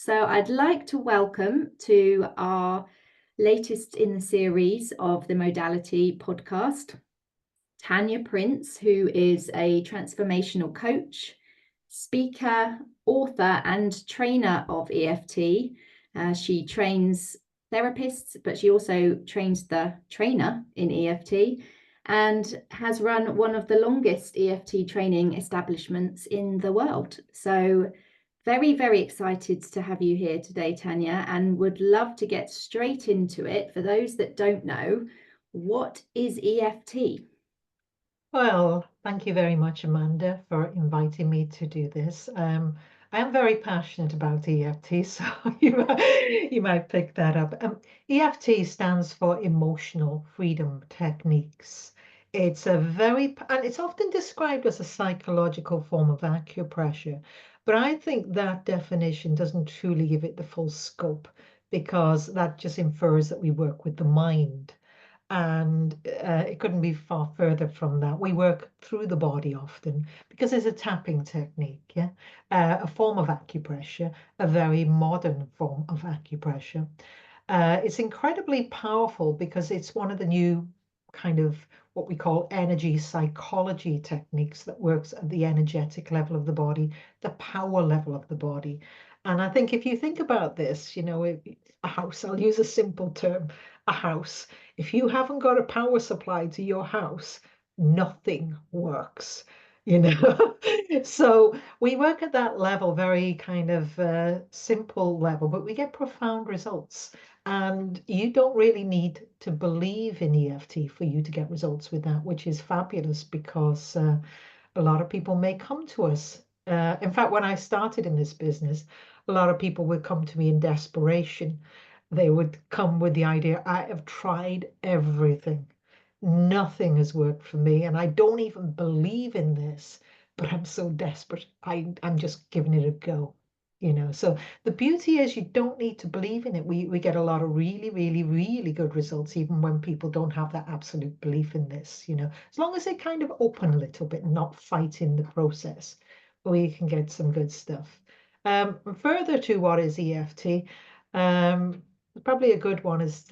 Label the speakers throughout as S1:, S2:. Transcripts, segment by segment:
S1: So I'd like to welcome to our latest in the series of the Modality podcast, Tania Prince, who is a transformational coach, speaker, author, and trainer of EFT. She trains therapists, but she also trains the trainer in EFT and has run one of the longest EFT training establishments in the world. So very, very excited to have you here today, Tania, and would love to get straight into it. For those that don't know, what is EFT?
S2: Well, thank you very much, Amanda, for inviting me to do this. I am very passionate about EFT, so you might pick that up. EFT stands for Emotional Freedom Techniques. It's and it's often described as a psychological form of acupressure, but I think that definition doesn't truly give it the full scope because that just infers that we work with the mind. And it couldn't be far further from that. We work through the body often because it's a tapping technique, yeah, a form of acupressure, a very modern form of acupressure. It's incredibly powerful because it's one of the new kind of what we call energy psychology techniques that works at the energetic level of the body, the power level of the body. And I think if you think about this, a house, I'll use a simple term, a house. If you haven't got a power supply to your house, nothing works, you know. So we work at that level, very kind of simple level, but we get profound results. And you don't really need to believe in EFT for you to get results with that, which is fabulous because a lot of people may come to us. In fact, when I started in this business, a lot of people would come to me in desperation. They would come with the idea, I have tried everything. Nothing has worked for me, and I don't even believe in this, but I'm so desperate. I'm just giving it a go. So the beauty is you don't need to believe in it. We get a lot of really, really, really good results, even when people don't have that absolute belief in this, as long as they kind of open a little bit and not fight in the process, we can get some good stuff. Further to what is EFT, probably a good one is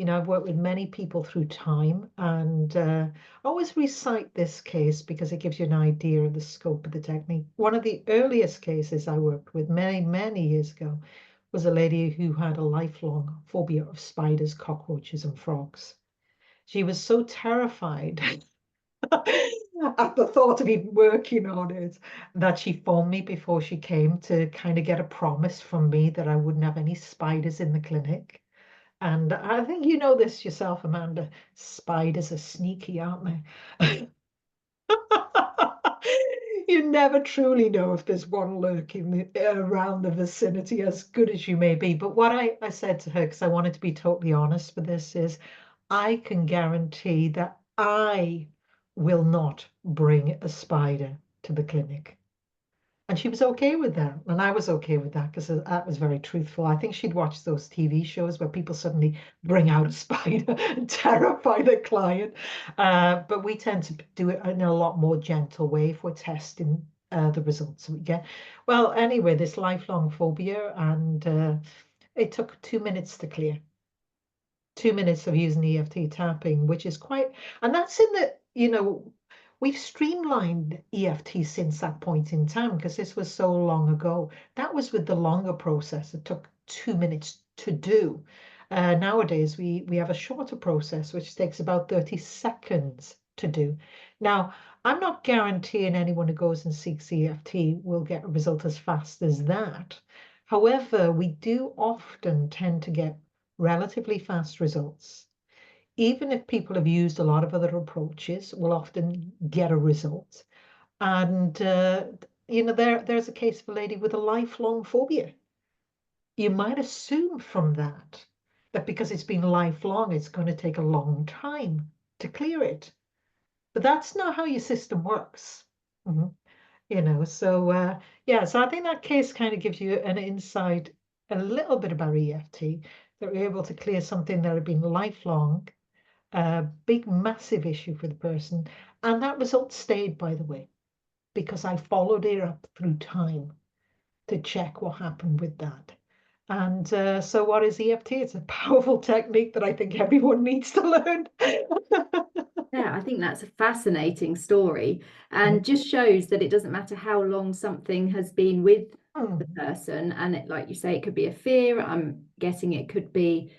S2: I've worked with many people through time, and I always recite this case because it gives you an idea of the scope of the technique. One of the earliest cases I worked with many, many years ago was a lady who had a lifelong phobia of spiders, cockroaches, and frogs. She was so terrified at the thought of even working on it that she phoned me before she came to kind of get a promise from me that I wouldn't have any spiders in the clinic. And I think you know this yourself, Amanda. Spiders are sneaky, aren't they? You never truly know if there's one lurking around the vicinity, as good as you may be. But what I said to her, because I wanted to be totally honest with this, is I can guarantee that I will not bring a spider to the clinic. And she was okay with that. And I was okay with that because that was very truthful. I think she'd watched those TV shows where people suddenly bring out a spider and terrify the client. But we tend to do it in a lot more gentle way if we're testing the results that we get. Well, anyway, this lifelong phobia, and it took 2 minutes to clear. 2 minutes of using EFT tapping, which is quite, and that's in the, we've streamlined EFT since that point in time because this was so long ago. That was with the longer process. It took 2 minutes to do. Nowadays, we have a shorter process, which takes about 30 seconds to do. Now, I'm not guaranteeing anyone who goes and seeks EFT will get a result as fast as that. However, we do often tend to get relatively fast results. Even if people have used a lot of other approaches, will often get a result. And there's a case of a lady with a lifelong phobia. You might assume from that because it's been lifelong, it's going to take a long time to clear it. But that's not how your system works. Mhm. So so I think that case kind of gives you an insight, a little bit about EFT, that we're able to clear something that had been lifelong, a big, massive issue for the person. And that result stayed, by the way, because I followed it up through time to check what happened with that. And so what is EFT? It's a powerful technique that I think everyone needs to learn.
S1: Yeah, I think that's a fascinating story, and just shows that it doesn't matter how long something has been with the
S2: Mm,
S1: person. And it, like you say, it could be a fear. I'm guessing it could be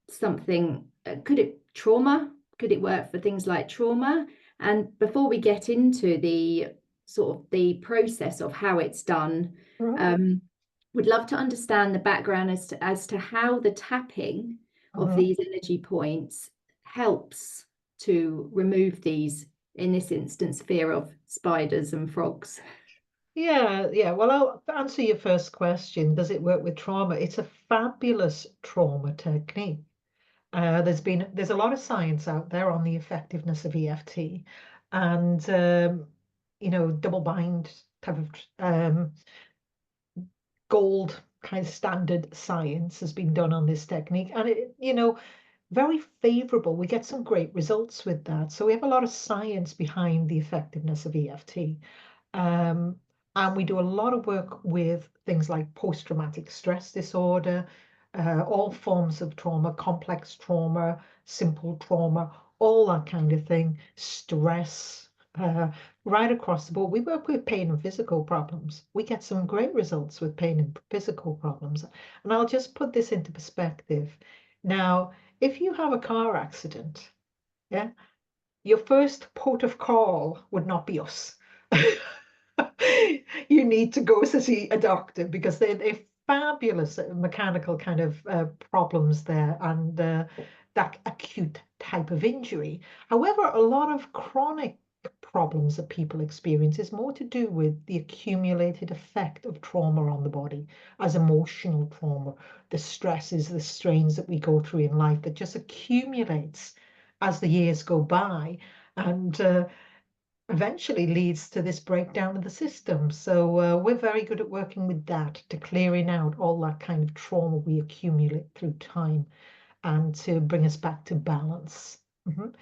S1: something, could it trauma? Could it work for things like trauma? And before we get into the sort of the process of how it's done,
S2: mm,
S1: um, would love to understand the background as to how the tapping of
S2: mhm.
S1: these energy points helps to remove these, in this instance, fear of spiders and frogs.
S2: Yeah. Well, I'll answer your first question. Does it work with trauma? It's a fabulous trauma technique. There's a lot of science out there on the effectiveness of EFT, and double bind type of gold kind of standard science has been done on this technique, and very favorable. We get some great results with that. So we have a lot of science behind the effectiveness of EFT. Um, and we do a lot of work with things like post-traumatic stress disorder, all forms of trauma, complex trauma, simple trauma, all that kind of thing, stress, right across the board. We work with pain and physical problems. We get some great results with pain and physical problems. And I'll just put this into perspective. Now, if you have a car accident, yeah, your first port of call would not be us. You need to go to see a doctor because they're fabulous at mechanical kind of problems there, and that acute type of injury. However, a lot of chronic problems that people experience is more to do with the accumulated effect of trauma on the body as emotional trauma, the stresses, the strains that we go through in life that just accumulates as the years go by, and eventually leads to this breakdown of the system. So we're very good at working with that, to clearing out all that kind of trauma we accumulate through time, and to bring us back to balance. Mhm.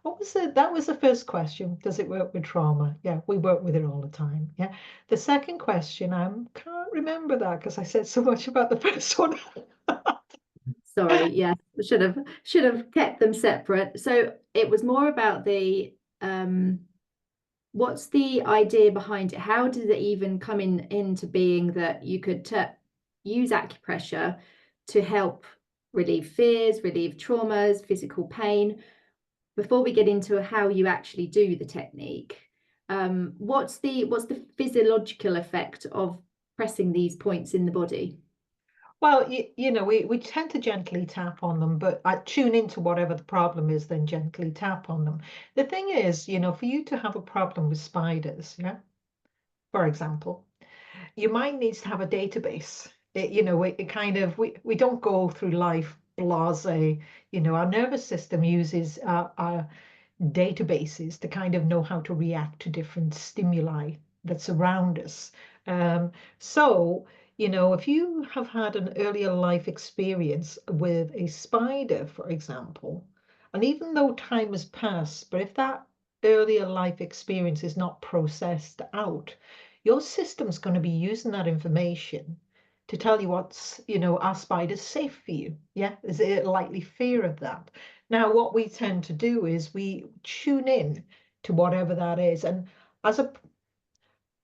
S2: What was it? That was the first question. Does it work with trauma? Yeah, we work with it all the time. Yeah. The second question, I can't remember that because I said so much about the first one.
S1: Sorry, yes, should have kept them separate. So it was more about the what's the idea behind it? How did it even come into being that you could use acupressure to help relieve fears, relieve traumas, physical pain? Before we get into how you actually do the technique, what's the physiological effect of pressing these points in the body?
S2: Well, we tend to gently tap on them, but I tune into whatever the problem is, then gently tap on them. The thing is, for you to have a problem with spiders, yeah, for example, you might need to have a database. It kind of, we don't go through life blase. Our nervous system uses our databases to kind of know how to react to different stimuli that surround us. Um, so, if you have had an earlier life experience with a spider, for example, and even though time has passed, but if that earlier life experience is not processed out, your system's going to be using that information to tell you are spiders safe for you? Yeah, is it a likely fear of that? Now, what we tend to do is we tune in to whatever that is. And as a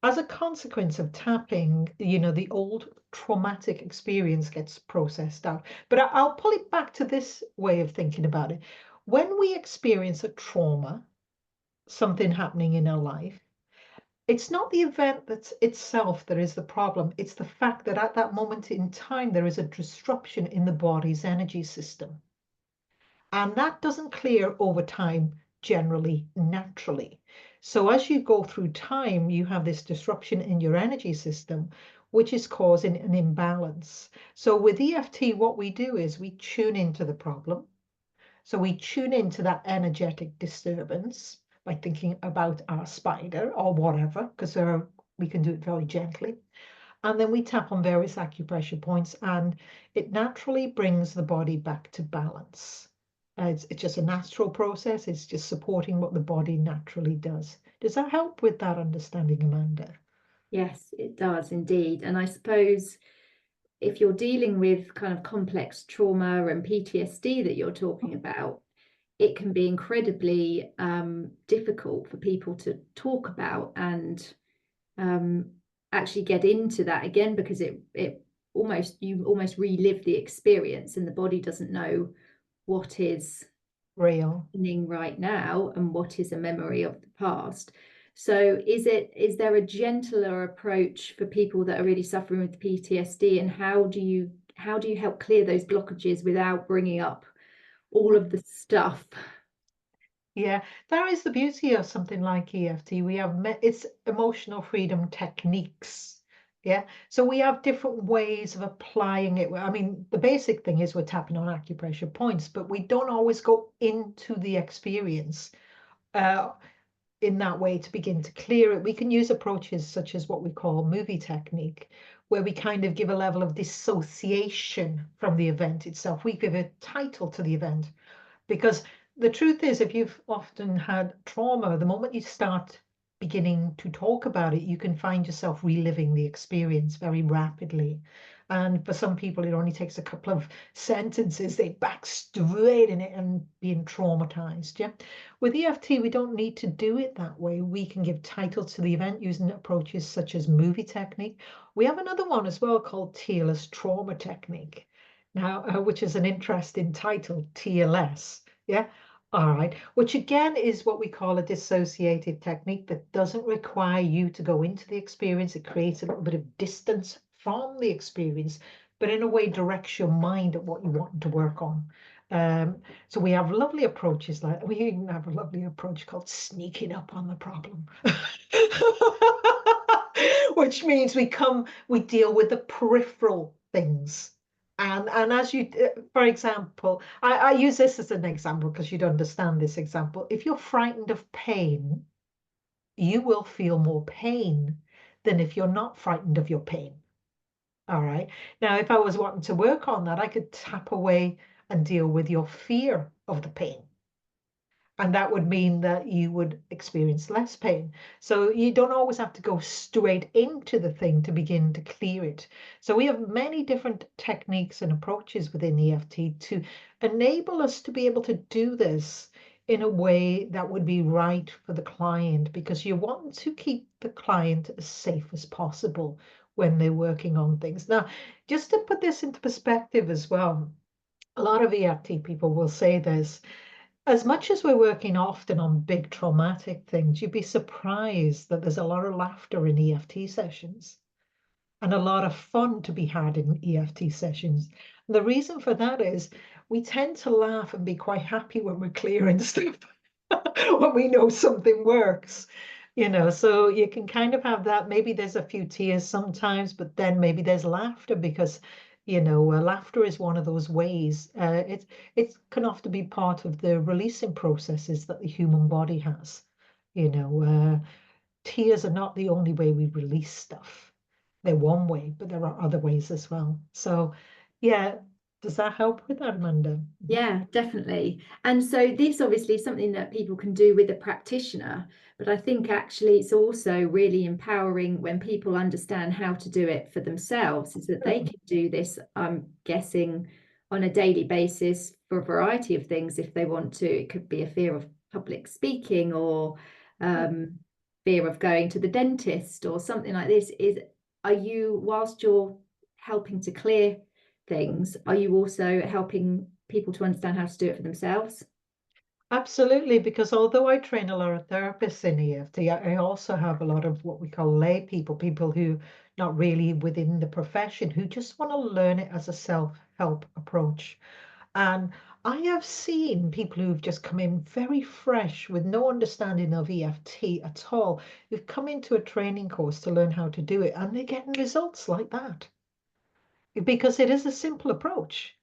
S2: as a consequence of tapping, the old traumatic experience gets processed out. But I'll pull it back to this way of thinking about it. When we experience a trauma, something happening in our life, it's not the event that's itself that is the problem. It's the fact that at that moment in time, there is a disruption in the body's energy system. And that doesn't clear over time, generally, naturally. So as you go through time, you have this disruption in your energy system, which is causing an imbalance. So with EFT, what we do is we tune into the problem. So we tune into that energetic disturbance by thinking about our spider or whatever, because we can do it very gently. And then we tap on various acupressure points, and it naturally brings the body back to balance. It's just a natural process. It's just supporting what the body naturally does. Does that help with that understanding, Amanda?
S1: Yes, it does indeed. And I suppose if you're dealing with kind of complex trauma and PTSD that you're talking about, it can be incredibly difficult for people to talk about and actually get into that again, because you almost relive the experience, and the body doesn't know what is
S2: real
S1: happening right now and what is a memory of the past. So is there a gentler approach for people that are really suffering with PTSD, and how do you help clear those blockages without bringing up all of the stuff?
S2: Yeah, that is the beauty of something like EFT. We have it's emotional freedom techniques. Yeah, so we have different ways of applying it. I mean, the basic thing is we're tapping on acupressure points, but we don't always go into the experience in that way to begin to clear it. We can use approaches such as what we call movie technique, where we kind of give a level of dissociation from the event itself. We give a title to the event. Because the truth is, if you've often had trauma, the moment you start beginning to talk about it, you can find yourself reliving the experience very rapidly. And for some people, it only takes a couple of sentences, they back straight in it and being traumatized. Yeah. With EFT, we don't need to do it that way. We can give title to the event using approaches such as movie technique. We have another one as well called tearless trauma technique. Now, which is an interesting title, TLS. Yeah. All right. Which again is what we call a dissociative technique that doesn't require you to go into the experience. It creates a little bit of distance from the experience, but in a way directs your mind at what you want to work on. So we have lovely approaches we even have a lovely approach called sneaking up on the problem, which means we deal with the peripheral things. And as you, for example, I use this as an example because you'd understand this example. If you're frightened of pain, you will feel more pain than if you're not frightened of your pain. All right. Now, if I was wanting to work on that, I could tap away and deal with your fear of the pain. And that would mean that you would experience less pain. So you don't always have to go straight into the thing to begin to clear it. So we have many different techniques and approaches within EFT to enable us to be able to do this in a way that would be right for the client, because you want to keep the client as safe as possible when they're working on things. Now, just to put this into perspective as well, a lot of EFT people will say this. As much as we're working often on big traumatic things, you'd be surprised that there's a lot of laughter in EFT sessions and a lot of fun to be had in EFT sessions. And the reason for that is we tend to laugh and be quite happy when we're clearing stuff, when we know something works. So you can kind of have that. Maybe there's a few tears sometimes, but then maybe there's laughter because laughter is one of those ways. It can often be part of the releasing processes that the human body has. Tears are not the only way we release stuff. They're one way, but there are other ways as well. So, yeah, does that help with that, Amanda?
S1: Yeah, definitely. And so this obviously is something that people can do with a practitioner, but I think actually it's also really empowering when people understand how to do it for themselves, is that they can do this, I'm guessing, on a daily basis for a variety of things if they want to. It could be a fear of public speaking, or fear of going to the dentist or something like this. Are you, whilst you're helping to clear things, are you also helping people to understand how to do it for themselves?
S2: Absolutely, because although I train a lot of therapists in EFT, I also have a lot of what we call lay people who not really within the profession, who just want to learn it as a self-help approach. And I have seen people who've just come in very fresh with no understanding of EFT at all, who've come into a training course to learn how to do it, and they're getting results like that because it is a simple approach.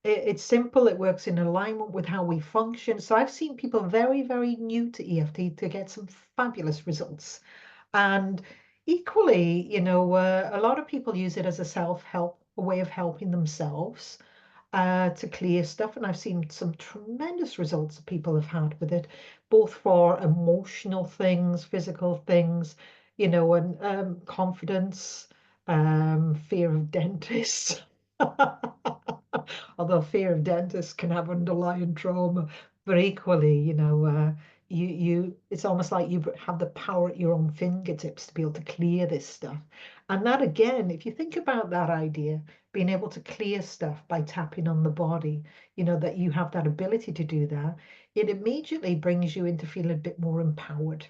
S2: It's simple, it works in alignment with how we function. So I've seen people very, very new to EFT to get some fabulous results. And equally, a lot of people use it as a self-help, a way of helping themselves to clear stuff. And I've seen some tremendous results that people have had with it, both for emotional things, physical things, and confidence. fear of dentists. Although fear of dentists can have underlying trauma, but equally, it's almost like you have the power at your own fingertips to be able to clear this stuff. And that again, if you think about that idea, being able to clear stuff by tapping on the body, that you have that ability to do that, it immediately brings you into feeling a bit more empowered.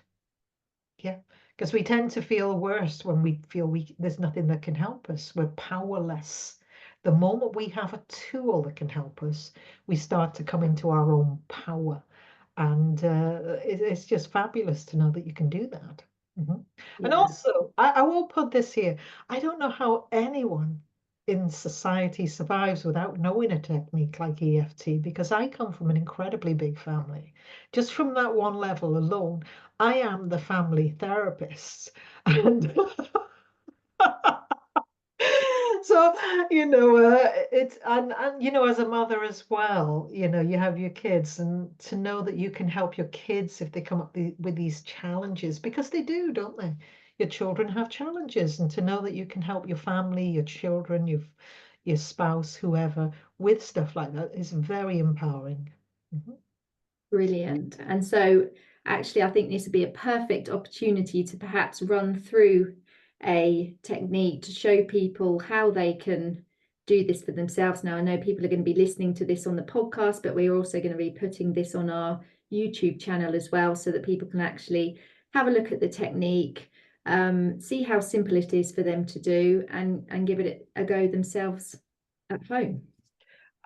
S2: Yeah, because we tend to feel worse when we feel there's nothing that can help us. We're powerless. The moment we have a tool that can help us, we start to come into our own power. And it's just fabulous to know that you can do that. Mhm. And
S1: Yeah.
S2: also, I will put this here. I don't know how anyone in society survives without knowing a technique like EFT, because I come from an incredibly big family. Just from that one level alone, I am the family therapist. And so, it's and as a mother as well, you have your kids, and to know that you can help your kids if they come up with these challenges, because they do, don't they? Your children have challenges, and to know that you can help your family, your children, your spouse, whoever, with stuff like that is very empowering. Mhm.
S1: Brilliant. And so actually, I think this would be a perfect opportunity to perhaps run through a technique to show people how they can do this for themselves. Now, I know people are going to be listening to this on the podcast, but we're also going to be putting this on our YouTube channel as well, so that people can actually have a look at the technique, see how simple it is for them to do, and give it a go themselves at home.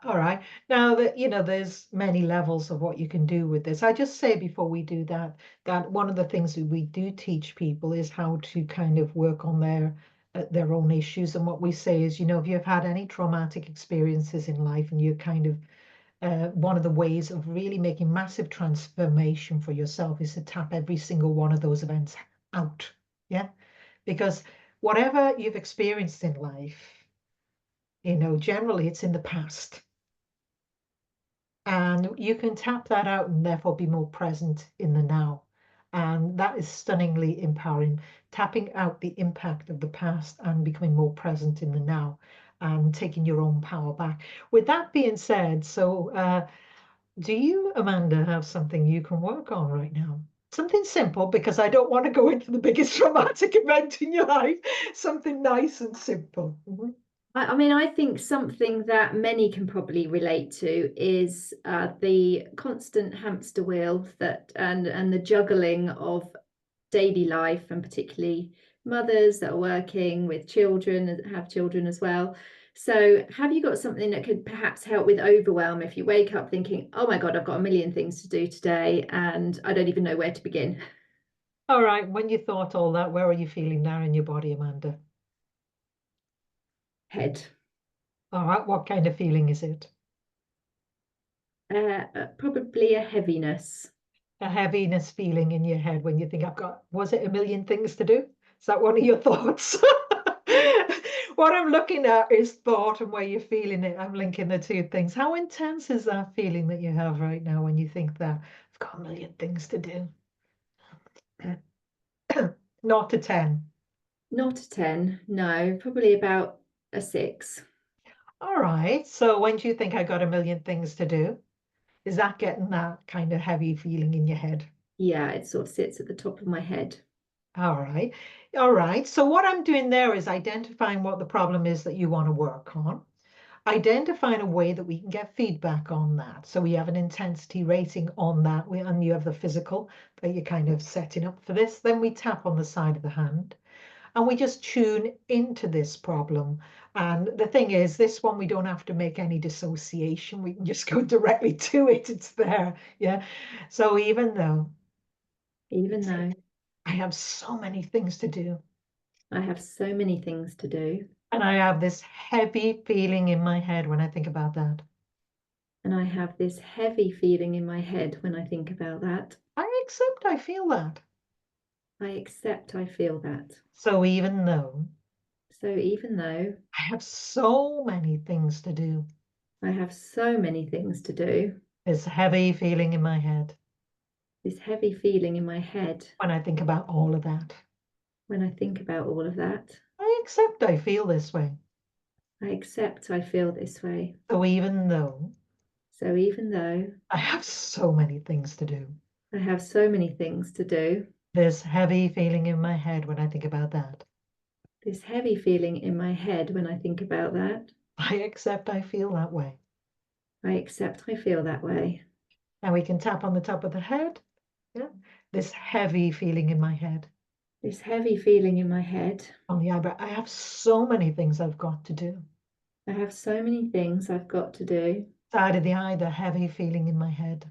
S2: All right. Now that there's many levels of what you can do with this. I just say before we do that, that one of the things that we do teach people is how to kind of work on their own issues. And what we say is, if you've had any traumatic experiences in life, and you're kind of one of the ways of really making massive transformation for yourself is to tap every single one of those events out. Yeah. Because whatever you've experienced in life, generally it's in the past. And you can tap that out and therefore be more present in the now. And that is stunningly empowering, tapping out the impact of the past and becoming more present in the now and taking your own power back. With that being said, do you, Amanda, have something you can work on right now? Something simple, because I don't want to go into the biggest traumatic event in your life. Something nice and simple. Mhm.
S1: I mean, I think something that many can probably relate to is the constant hamster wheel and the juggling of daily life, and particularly mothers that are working with children and have children as well. So have you got something that could perhaps help with overwhelm if you wake up thinking, oh my God, I've got a million things to do today and I don't even know where to begin?
S2: All right. When you thought all that, where are you feeling now in your body, Amanda?
S1: Head.
S2: All right. What kind of feeling is it?
S1: Probably a heaviness.
S2: A heaviness feeling in your head when you think was it a million things to do? Is that one of your thoughts? What I'm looking at is thought and where you're feeling it. I'm linking the two things. How intense is that feeling that you have right now when you think that I've got a million things to do? Not a 10.
S1: Not a 10, no, probably about a 6.
S2: All right. So when do you think I got a million things to do? Is that getting that kind of heavy feeling in your head?
S1: Yeah, it sort of sits at the top of my head.
S2: All right. All right. So what I'm doing there is identifying what the problem is that you want to work on, identifying a way that we can get feedback on that. So we have an intensity rating on that, and you have the physical that you're kind of setting up for this. Then we tap on the side of the hand and we just tune into this problem. And the thing is, this one, we don't have to make any dissociation. We can just go directly to it. It's there. Yeah. So even though I have so many things to do,
S1: I have so many things to do,
S2: and I have this heavy feeling in my head when I think about that.
S1: and I have this heavy feeling in my head when I think about that.
S2: I accept I feel that.
S1: I accept I feel that.
S2: So even though
S1: So even though
S2: I have so many things to do,
S1: I have so many things to do,
S2: this heavy feeling in my head
S1: this heavy feeling in my head
S2: when I think about all of that.
S1: when I think about all of that,
S2: I accept I feel this way.
S1: I accept I feel this way.
S2: So even though
S1: I
S2: I have so many things to do,
S1: have so many things to do,
S2: this heavy feeling in my head when I think about that,
S1: this heavy feeling in my head when I think about that,
S2: I accept I feel that way.
S1: I accept I feel that way.
S2: And we can tap on the top of the head. Yeah. This heavy feeling in my head.
S1: This heavy feeling in my head.
S2: On the eyebrow. I have so many things I've got to do.
S1: I have so many things I've got to do.
S2: Side of the eye, the heavy feeling in my head.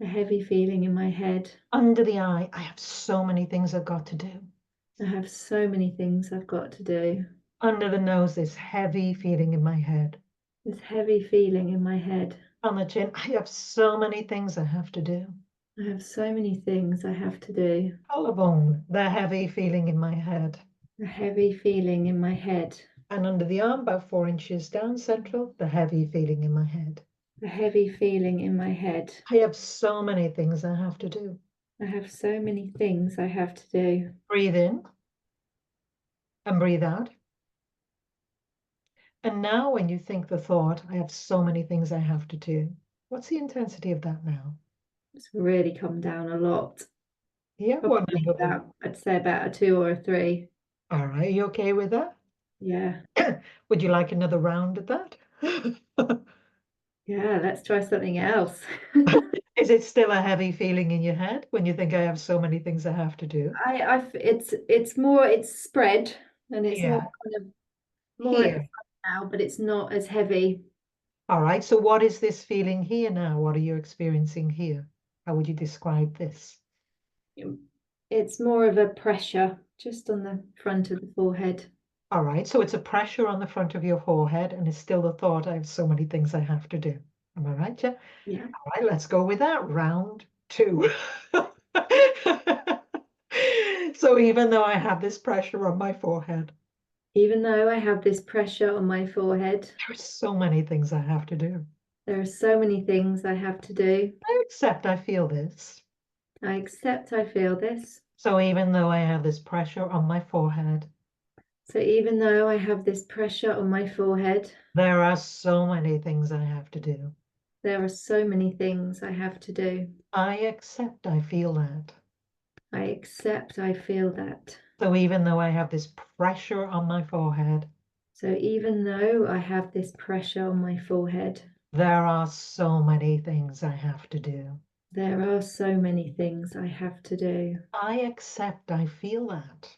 S1: A heavy feeling in my head.
S2: Under the eye, I have so many things I've got to do.
S1: I have so many things I've got to do.
S2: Under the nose, this heavy feeling in my head.
S1: This heavy feeling in my head.
S2: On the chin, I have so many things I have to do.
S1: I have so many things I have to do.
S2: Collarbone, the heavy feeling in my head.
S1: A heavy feeling in my head.
S2: And under the arm, about 4 inches down central, the heavy feeling in my head.
S1: A heavy feeling in my head.
S2: I have so many things I have to do.
S1: I have so many things I have to do.
S2: Breathe in and breathe out. And now when you think the thought, I have so many things I have to do, what's the intensity of that now?
S1: It's really come down a lot.
S2: Yeah,
S1: Probably about, I'd say about a 2 or a 3.
S2: All right, you okay with that?
S1: Yeah.
S2: Would you like another round at that?
S1: Yeah, let's try something else.
S2: Is it still a heavy feeling in your head when you think I have so many things I have to do?
S1: It's spread and it's more
S2: Yeah.
S1: kind of more at the
S2: Here.
S1: front now, but it's not as heavy.
S2: All right, so what is this feeling here now? What are you experiencing here? How would you describe this?
S1: It's more of a pressure just on the front of the forehead.
S2: All right, so it's a pressure on the front of your forehead and it's still the thought, I have so many things I have to do. Am I right, yeah?
S1: Yeah.
S2: All right, let's go with that. Round 2. So even though I have this pressure on my forehead,
S1: Even though I have this pressure on my forehead,
S2: there are so many things I have to do.
S1: there are so many things I have to do.
S2: I accept I feel this.
S1: I accept I feel this.
S2: So even though I have this pressure on my forehead,
S1: So even though I have this pressure on my forehead,
S2: there are so many things I have to do.
S1: there are so many things I have to do.
S2: I accept I feel that.
S1: I accept I feel that.
S2: So even though I have this pressure on my forehead,
S1: So even though I have this pressure on my forehead,
S2: there are so many things I have to do.
S1: there are so many things I have to do.
S2: I accept I feel that.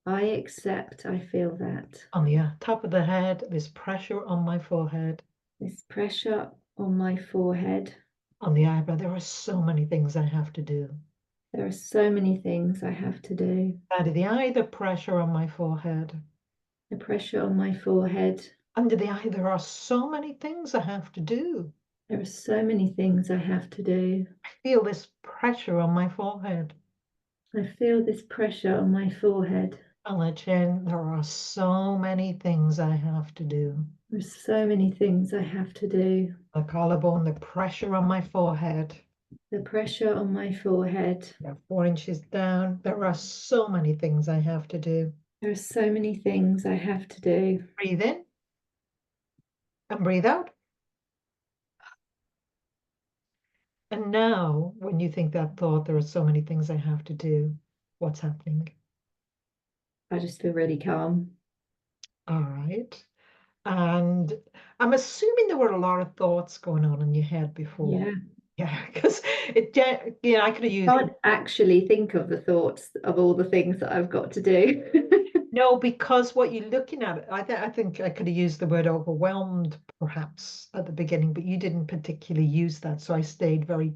S1: I accept I feel that.
S2: On the top of the head, this pressure on my forehead.
S1: This pressure on my forehead.
S2: On the eyebrow, there are so many things I have to do.
S1: There are so many things I have to do.
S2: Under the eye, the pressure on my forehead.
S1: The pressure on my forehead.
S2: Under the eye, there are so many things I have to do.
S1: There are so many things I have to do.
S2: I feel this pressure on my forehead.
S1: I feel this pressure on my forehead.
S2: On the chin, there are so many things I have to do.
S1: There's so many things I have to do.
S2: The collarbone, the pressure on my forehead.
S1: The pressure on my forehead.
S2: 4 inches down. There are so many things I have to do.
S1: There are so many things I have to do.
S2: Breathe in and breathe out. And now, when you think that thought, there are so many things I have to do, what's happening?
S1: I just feel really calm.
S2: All right. And I'm assuming there were a lot of thoughts going on in your head before.
S1: Yeah.
S2: Yeah, because I could have used.
S1: I can't actually think of the thoughts of all the things that I've got to do.
S2: No, because what you're looking at, I think I could have used the word overwhelmed perhaps at the beginning, but you didn't particularly use that. So I stayed very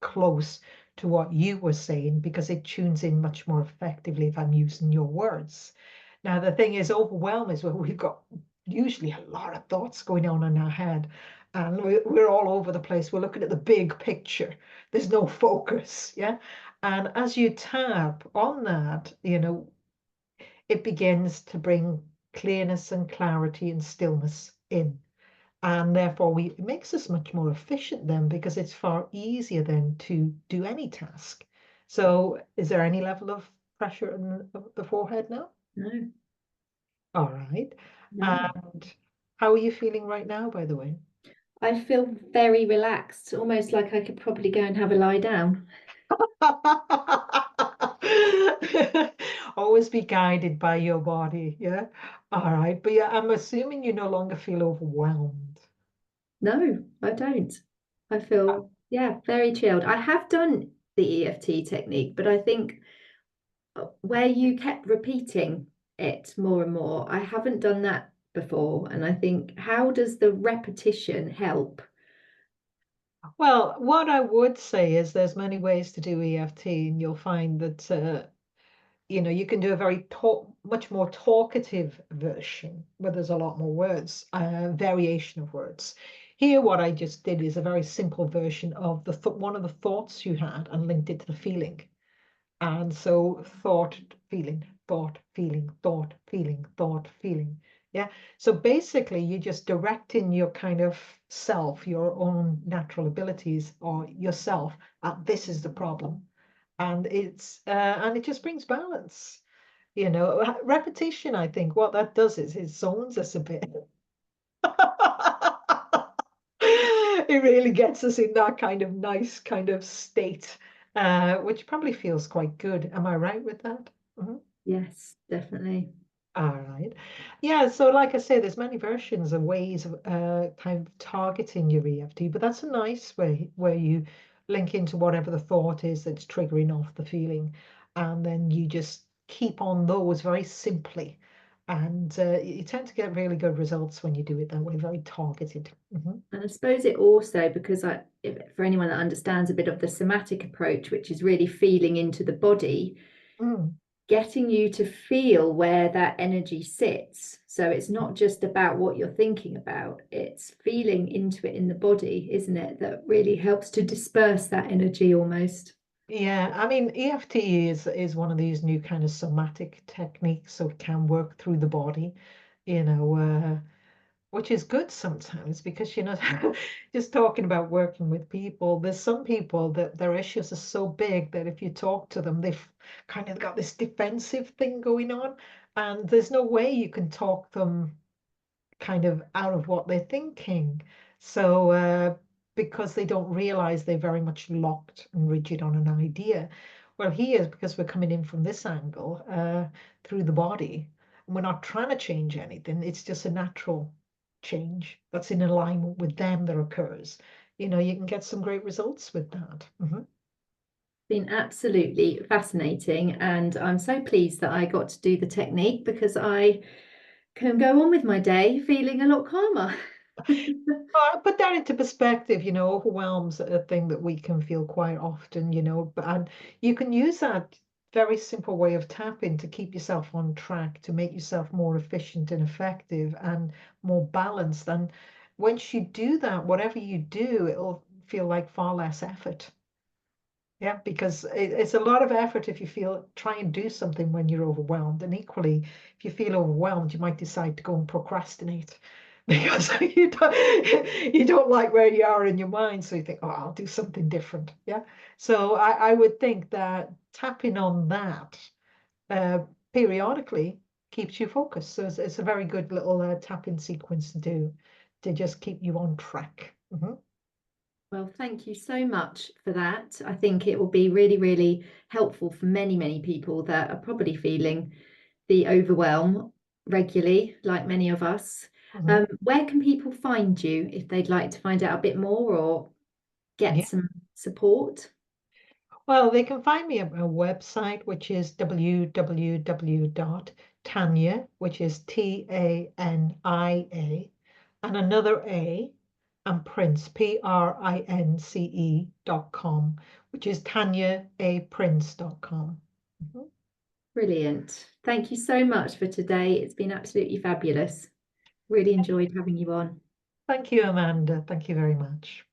S2: close to what you were saying because it tunes in much more effectively if I'm using your words. Now, the thing is, overwhelm is where we've got usually a lot of thoughts going on in our head. And we're all over the place. We're looking at the big picture. There's no focus. Yeah. And as you tap on that, it begins to bring clearness and clarity and stillness in. And therefore, it makes us much more efficient then because it's far easier then to do any task. So is there any level of pressure in the forehead now?
S1: No.
S2: All right.
S1: No.
S2: And how are you feeling right now, by the way?
S1: I feel very relaxed, almost like I could probably go and have a lie down.
S2: Always be guided by your body, yeah? All right. But yeah, I'm assuming you no longer feel overwhelmed.
S1: No, I don't. I feel, yeah, very chilled. I have done the EFT technique, but I think where you kept repeating it more and more, I haven't done that before. And I think, how does the repetition help?
S2: Well, what I would say is there's many ways to do EFT, and you'll find that you can do a very much more talkative version where there's a lot more words, variation of words. Here, what I just did is a very simple version of one of the thoughts you had and linked it to the feeling. And so thought, feeling, thought, feeling, thought, feeling, thought, feeling. Yeah. So basically, you're just directing your kind of self, your own natural abilities or yourself at this is the problem. And and it just brings balance. Repetition, I think what that does is it zones us a bit. It really gets us in that kind of nice kind of state, which probably feels quite good. Am I right with that? Mhm.
S1: Yes, definitely.
S2: All right. Yeah, so like I say, there's many versions and ways of kind of targeting your EFT, but that's a nice way where you link into whatever the thought is that's triggering off the feeling, and then you just keep on those very simply. And you tend to get really good results when you do it that way, very targeted. Mhm.
S1: And I suppose it also, because for anyone that understands a bit of the somatic approach, which is really feeling into the body,
S2: Mm.
S1: getting you to feel where that energy sits. So it's not just about what you're thinking about, it's feeling into it in the body, isn't it? That really helps to disperse that energy almost.
S2: Yeah, I mean, EFT is one of these new kind of somatic techniques, so it can work through the body, you know, which is good sometimes because, just talking about working with people, there's some people that their issues are so big that if you talk to them, they've kind of got this defensive thing going on, and there's no way you can talk them kind of out of what they're thinking. So, because they don't realize they're very much locked and rigid on an idea. Well, here, because we're coming in from this angle, through the body, and we're not trying to change anything, it's just a natural change that's in alignment with them that occurs. You can get some great results with that. Mhm.
S1: Been absolutely fascinating, and I'm so pleased that I got to do the technique because I can go on with my day feeling a lot calmer.
S2: Put that into perspective, overwhelm's a thing that we can feel quite often, and you can use that very simple way of tapping to keep yourself on track, to make yourself more efficient and effective and more balanced. And once you do that, whatever you do, it'll feel like far less effort. Yeah, because it's a lot of effort if you try and do something when you're overwhelmed. And equally, if you feel overwhelmed, you might decide to go and procrastinate because you don't like where you are in your mind. So you think, oh, I'll do something different. Yeah. So I would think that tapping on that uh, periodically keeps you focused. So it's a very good little tapping sequence to do to just keep you on track. Mhm.
S1: Well, thank you so much for that. I think it will be really, really helpful for many, many people that are probably feeling the overwhelm regularly, like many of us.
S2: Mhm.
S1: Where can people find you if they'd like to find out a bit more or get
S2: Yeah.
S1: some support?
S2: Well, they can find me at my website, which is www.tania, which is Tania, and another A, and Prince, Prince.com, which is taniaprince.com. Mhm.
S1: Brilliant. Thank you so much for today. It's been absolutely fabulous. Really enjoyed having you on.
S2: Thank you, Amanda. Thank you very much.